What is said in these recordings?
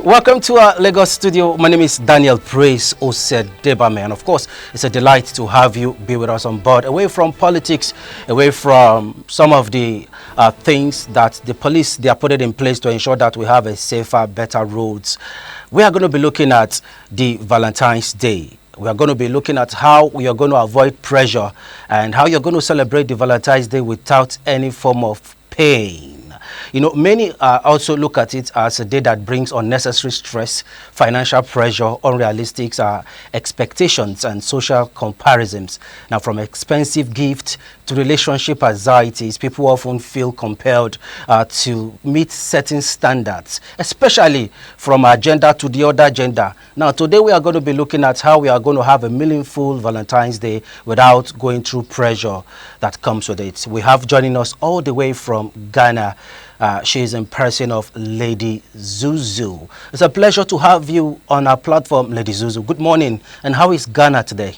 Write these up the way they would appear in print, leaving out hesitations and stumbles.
Welcome to our Lagos studio. My name is Daniel Praise Osedebame, and of course, it's a delight to have you be with us on board. Away from politics, away from some of the things that the police they are putting in place to ensure that we have a safer, better roads. We are going to be looking at the Valentine's Day. We are going to be looking at how we are going to avoid pressure and how you're going to celebrate the Valentine's Day without any form of pain. You know, many also look at it as a day that brings unnecessary stress, financial pressure, unrealistic expectations, and social comparisons. Now, from expensive gifts to relationship anxieties, people often feel compelled to meet certain standards, especially from our gender to the other gender. Now, today we are going to be looking at how we are going to have a meaningful Valentine's Day without going through pressure that comes with it. We have joining us all the way from Ghana. She is in person of Lady Zuzu. It's a pleasure to have you on our platform, Lady Zuzu. Good morning. And how is Ghana today?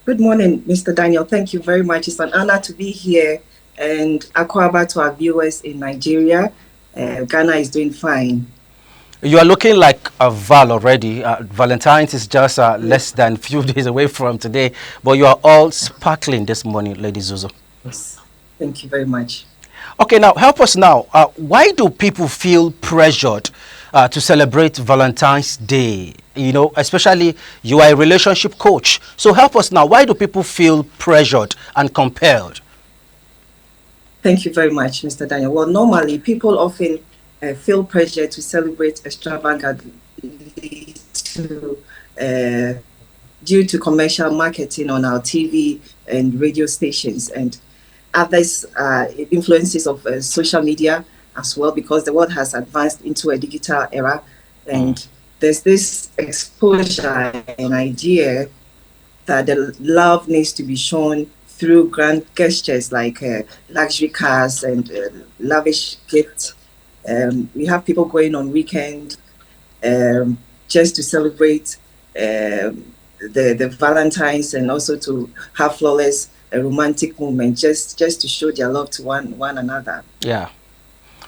Good morning, Mr. Daniel. Thank you very much. It's an honor to be here. And akwaba to our viewers in Nigeria. Ghana is doing fine. You are looking like a Val already. Valentine's is just less than a few days away from today. But you are all sparkling this morning, Lady Zuzu. Yes. Thank you very much. Okay, now help us now. Why do people feel pressured to celebrate Valentine's Day? You know, especially you are a relationship coach. So help us now. Why do people feel pressured and compelled? Thank you very much, Mr. Daniel. Well, normally people often feel pressure to celebrate extravagantly due to commercial marketing on our TV and radio stations, and others influences of social media as well, because the world has advanced into a digital era, and there's this exposure and idea that the love needs to be shown through grand gestures like luxury cars and lavish gifts. We have people going on weekend just to celebrate the Valentine's, and also to have flawless a romantic moment, just to show their love to one another. Yeah.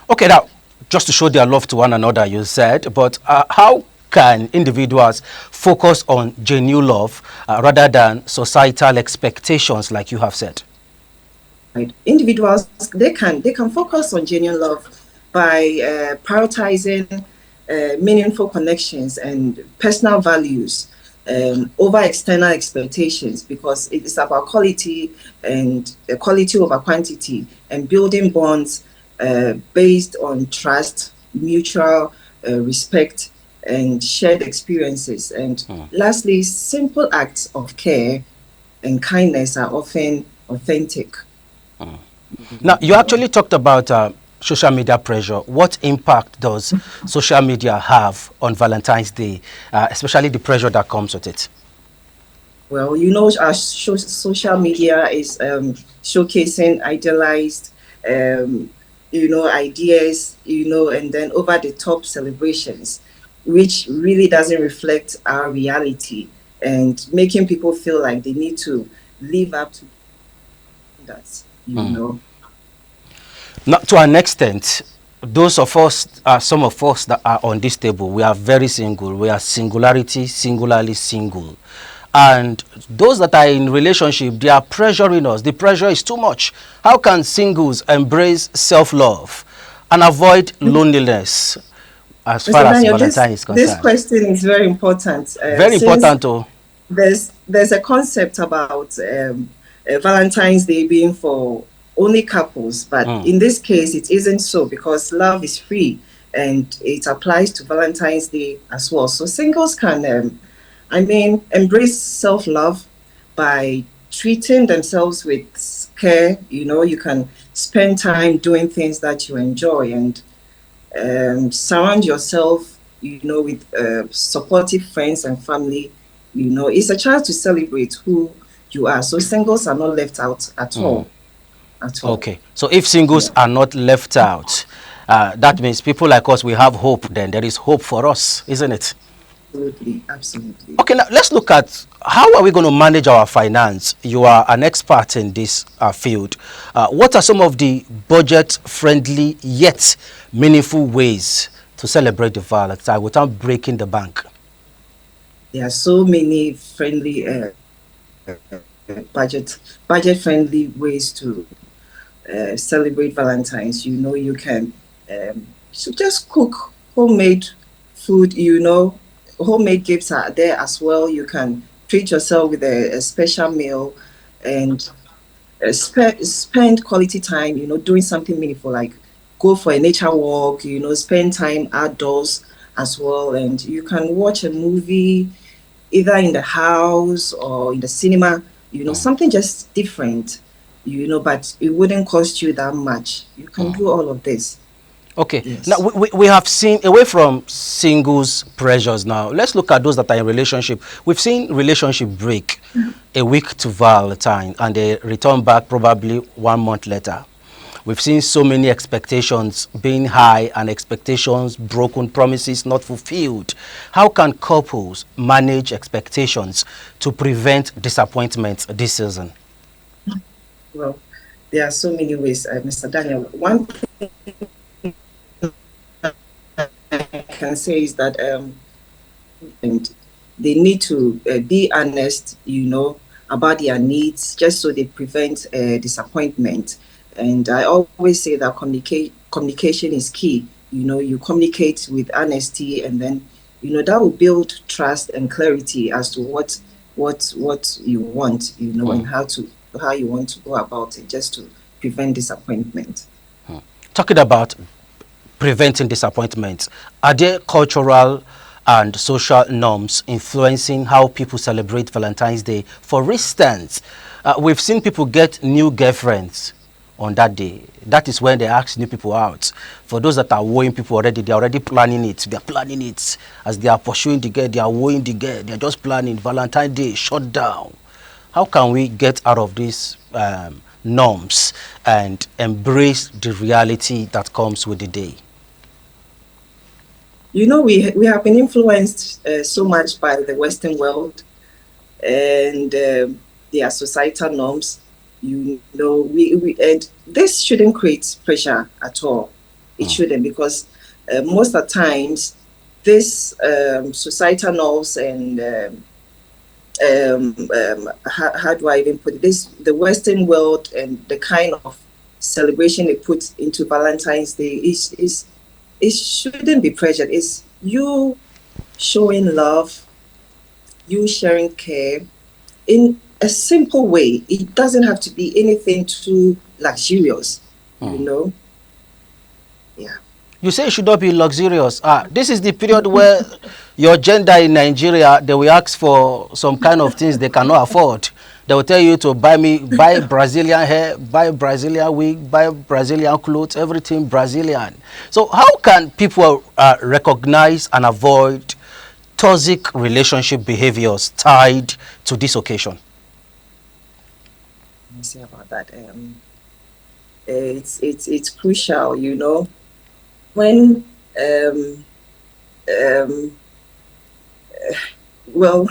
Okay, now, just to show their love to one another, you said, but how can individuals focus on genuine love rather than societal expectations, like you have said? Right. Individuals, they can focus on genuine love by prioritizing meaningful connections and personal values over external expectations, because it is about quality and quality over quantity, and building bonds based on trust, mutual respect, and shared experiences. And lastly, simple acts of care and kindness are often authentic. Now, you actually talked about social media pressure. What impact does social media have on Valentine's Day, especially the pressure that comes with it? Well, you know, our social media is showcasing idealized, ideas, and then over the top celebrations, which really doesn't reflect our reality, and making people feel like they need to live up to that, Not to an extent, those of us, some of us that are on this table, we are very single. We are singularly single. And those that are in relationship, they are pressuring us. The pressure is too much. How can singles embrace self-love and avoid loneliness as far as Valentine is concerned? This question is very important. Very important, too. There's a concept about Valentine's Day being for only couples, but in this case it isn't so, because love is free and it applies to Valentine's Day as well. So singles can embrace self-love by treating themselves with care. You can spend time doing things that you enjoy, and surround yourself with supportive friends and family. It's a chance to celebrate who you are, so singles are not left out at all. Okay, so if singles are not left out, that means people like us, we have hope. Then there is hope for us, isn't it? Absolutely. Okay, now let's look at how are we going to manage our finance. You are an expert in this field. What are some of the budget-friendly yet meaningful ways to celebrate the Valentine without breaking the bank? There are so many friendly budget friendly ways to celebrate Valentine's. You can so just cook homemade food. Homemade gifts are there as well. You can treat yourself with a special meal and spend quality time. Doing something meaningful like go for a nature walk. Spend time outdoors as well, and you can watch a movie either in the house or in the cinema, something just different, but it wouldn't cost you that much. You can do all of this. Okay, now Yes. we have seen, away from singles pressures now, let's look at those that are in relationship. We've seen relationship break a week to Valentine and they return back probably 1 month later. We've seen so many expectations being high and expectations broken, promises not fulfilled. How can couples manage expectations to prevent disappointment this season? Well, there are so many ways, Mr. Daniel. One thing I can say is that and they need to be honest, about their needs, just so they prevent disappointment. And I always say that communication is key. You communicate with honesty, and then that will build trust and clarity as to what you want, and how you want to go about it, just to prevent disappointment. Talking about preventing disappointment, are there cultural and social norms influencing how people celebrate Valentine's Day? For instance, we've seen people get new girlfriends on that day. That is when they ask new people out. For those that are wooing people already, they're already planning it. They're planning it as they are pursuing the girl, they are wooing the girl. They're just planning Valentine's Day, shut down. How can we get out of these norms and embrace the reality that comes with the day? We have been influenced so much by the Western world and their societal norms. We and this shouldn't create pressure at all. It shouldn't, because most of the times this societal norms and how do I even put it? The Western world and the kind of celebration they put into Valentine's Day is it shouldn't be pressured. It's you showing love, you sharing care in a simple way. It doesn't have to be anything too luxurious, Yeah. You say it should not be luxurious. This is the period where your gender in Nigeria, they will ask for some kind of things they cannot afford. They will tell you to buy Brazilian hair, buy Brazilian wig, buy Brazilian clothes, everything Brazilian. So how can people recognize and avoid toxic relationship behaviors tied to this occasion? Let me say about that. It's crucial, when well,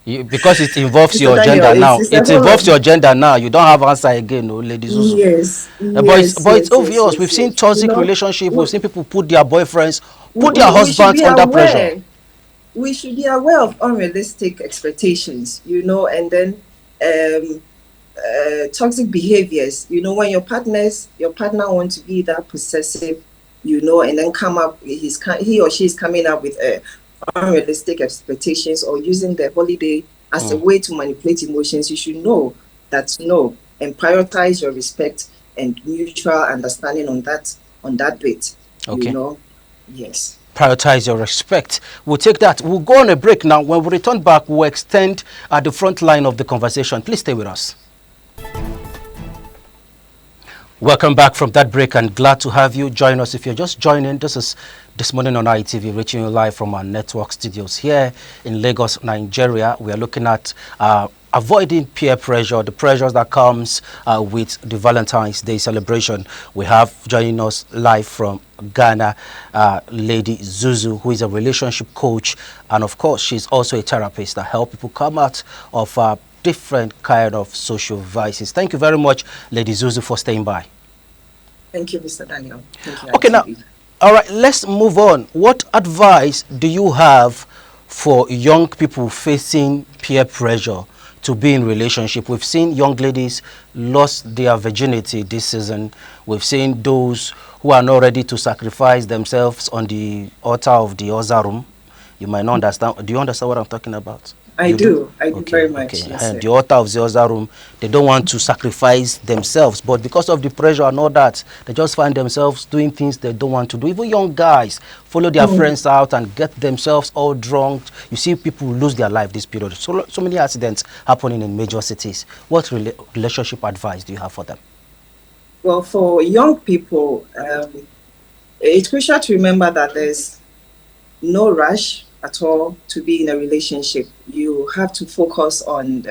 because it involves your Daniel, gender now. it's It involves your gender now. You don't have answer again, no, ladies. Yes, But it's obvious. yes, We've seen yes. toxic relationship. We've seen people put their boyfriends, put their We should husbands be under pressure. aware. We should be aware of unrealistic expectations, and then toxic behaviors. When your partner wants to be that possessive, and then he or she is coming up with unrealistic expectations or using the holiday as a way to manipulate emotions. You should know that no, and prioritize your respect and mutual understanding on that bit. Okay. Yes. Prioritize your respect. We'll take that. We'll go on a break now. When we return back, we'll extend at the front line of the conversation. Please stay with us. Welcome back from that break, and glad to have you join us. If you're just joining, this is This Morning on ITV, reaching you live from our network studios here in Lagos, Nigeria. We are looking at avoiding peer pressure, the pressures that comes with the Valentine's Day celebration. We have joining us live from Ghana, Lady Zuzu, who is a relationship coach, and of course, she's also a therapist that helps people come out of different kind of social vices. Thank you very much, Lady Zuzu, for staying by. Thank you, Mr. Daniel. Thank you, Okay, now, ITV. All right, let's move on. What advice do you have for young people facing peer pressure to be in relationship? We've seen young ladies lost their virginity this season. We've seen those who are not ready to sacrifice themselves on the altar of the other room. You might not understand. Do you understand what I'm talking about? I You do? do. I do Okay, very okay. much. Yes, And sir. the author of the other room, they don't want to sacrifice themselves, but because of the pressure and all that, they just find themselves doing things they don't want to do. Even young guys follow their Mm. friends out and get themselves all drunk. You see people lose their life this period. So many accidents happening in major cities. What relationship advice do you have for them? Well, for young people, it's crucial to remember that there's no rush at all to be in a relationship. You have to focus on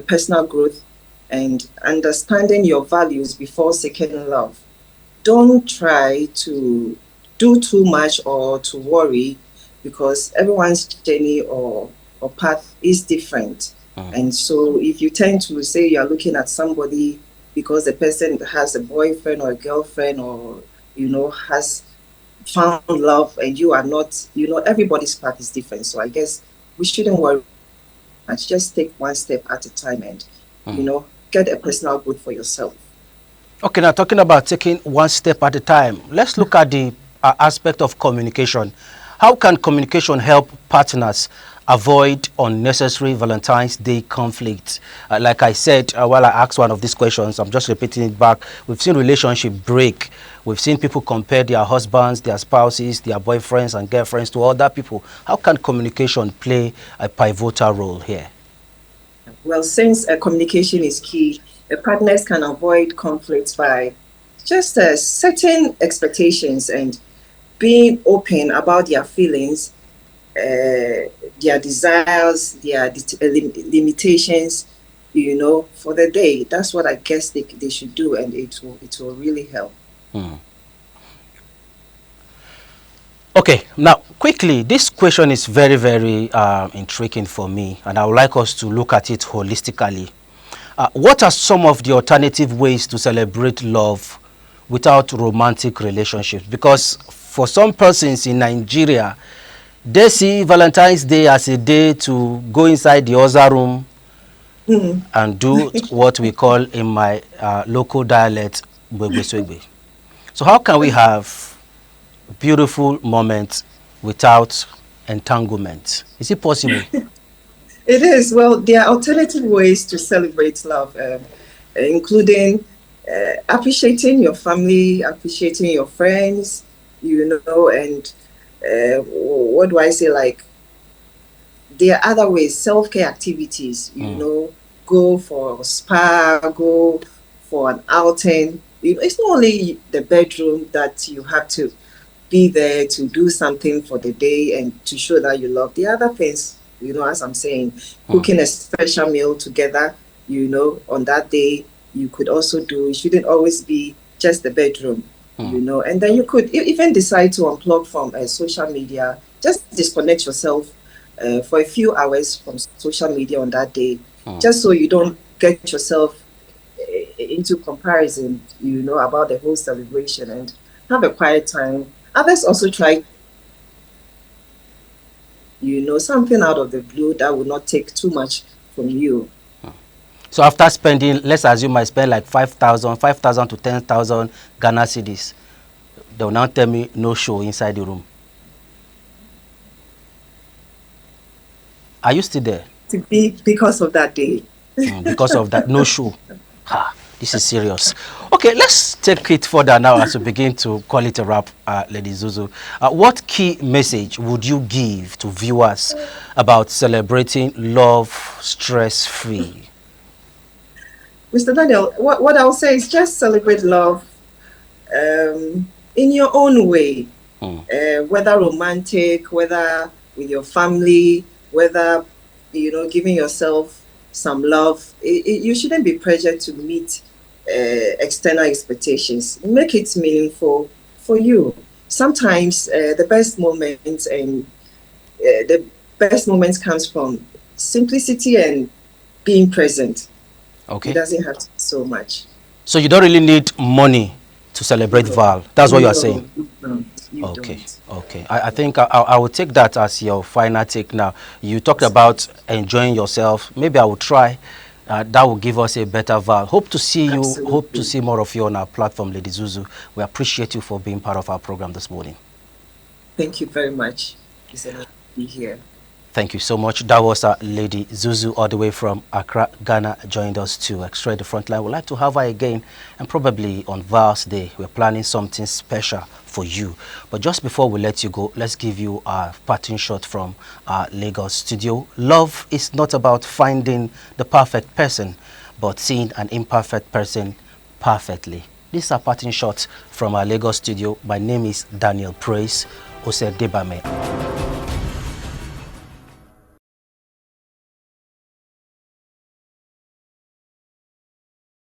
personal growth and understanding your values before seeking love. Don't try to do too much or to worry because everyone's journey or path is different. Mm. And so if you tend to say you're looking at somebody because the person has a boyfriend or a girlfriend or has found love and you are not, everybody's path is different. So I guess we shouldn't worry much. Just take one step at a time and, Mm. get a personal growth for yourself. Okay, now talking about taking one step at a time, let's look at the aspect of communication. How can communication help partners avoid unnecessary Valentine's Day conflict? Like I said, while I asked one of these questions, I'm just repeating it back. We've seen relationship break. We've seen people compare their husbands, their spouses, their boyfriends and girlfriends to other people. How can communication play a pivotal role here? Well, since communication is key, partners can avoid conflicts by just setting expectations and being open about their feelings, their desires, their limitations, for the day. That's what I guess they should do, and it will really help. Hmm. Okay, now quickly, this question is very, very intriguing for me, and I would like us to look at it holistically. What are some of the alternative ways to celebrate love without romantic relationships? Because for some persons in Nigeria, they see Valentine's Day as a day to go inside the other room Mm. and do what we call in my local dialect, "Gbegbe So how can we have beautiful moments without entanglement? Is it possible? It is. Well, there are alternative ways to celebrate love, including appreciating your family, appreciating your friends, and what do I say? Like, there are other ways, self-care activities, Mm, go for a spa, go for an outing. It's not only the bedroom that you have to be there to do something for the day and to show that you love the other things, as I'm saying, mm, cooking a special meal together, on that day. You could also do, it shouldn't always be just the bedroom, mm, and then you could even decide to unplug from social media, just disconnect yourself for a few hours from social media on that day, mm. just so you don't get yourself into comparison, about the whole celebration, and have a quiet time. Others also try, something out of the blue that will not take too much from you. So after spending, let's assume I spend like 5,000 to 10,000 Ghana cedis, they will now tell me no show inside the room. Are you still there? To be because of that day. Because of that no show. Ha, this is serious. Okay, let's take it further now as we begin to call it a wrap, Lady Zuzu. What key message would you give to viewers about celebrating love stress-free? Mr. Daniel, what I'll say is just celebrate love in your own way, Mm, whether romantic, whether with your family, whether, giving yourself some love. You shouldn't be pressured to meet external expectations. Make it meaningful for you. Sometimes the best moments comes from simplicity and being present. It okay. doesn't have to be so much. So you don't really need money to celebrate No, Val. That's what you are saying. no, you don't. You Okay, don't. okay. I think I will take that as your final take now. You talked about enjoying yourself. Maybe I will try. That will give us a better Val. Hope to see you. Hope to Absolutely. see more of you on our platform, Lady Zuzu. We appreciate you for being part of our program this morning. Thank you very much. It's an honor to be here. Thank you so much. That was Lady Zuzu all the way from Accra, Ghana, joined us to Extra the Frontline. We'd like to have her again, and probably on Val's Day, we're planning something special for you. But just before we let you go, let's give you a parting shot from our Lagos studio. Love is not about finding the perfect person, but seeing an imperfect person perfectly. This is a parting shot from our Lagos studio. My name is Daniel Praise Ose Debame.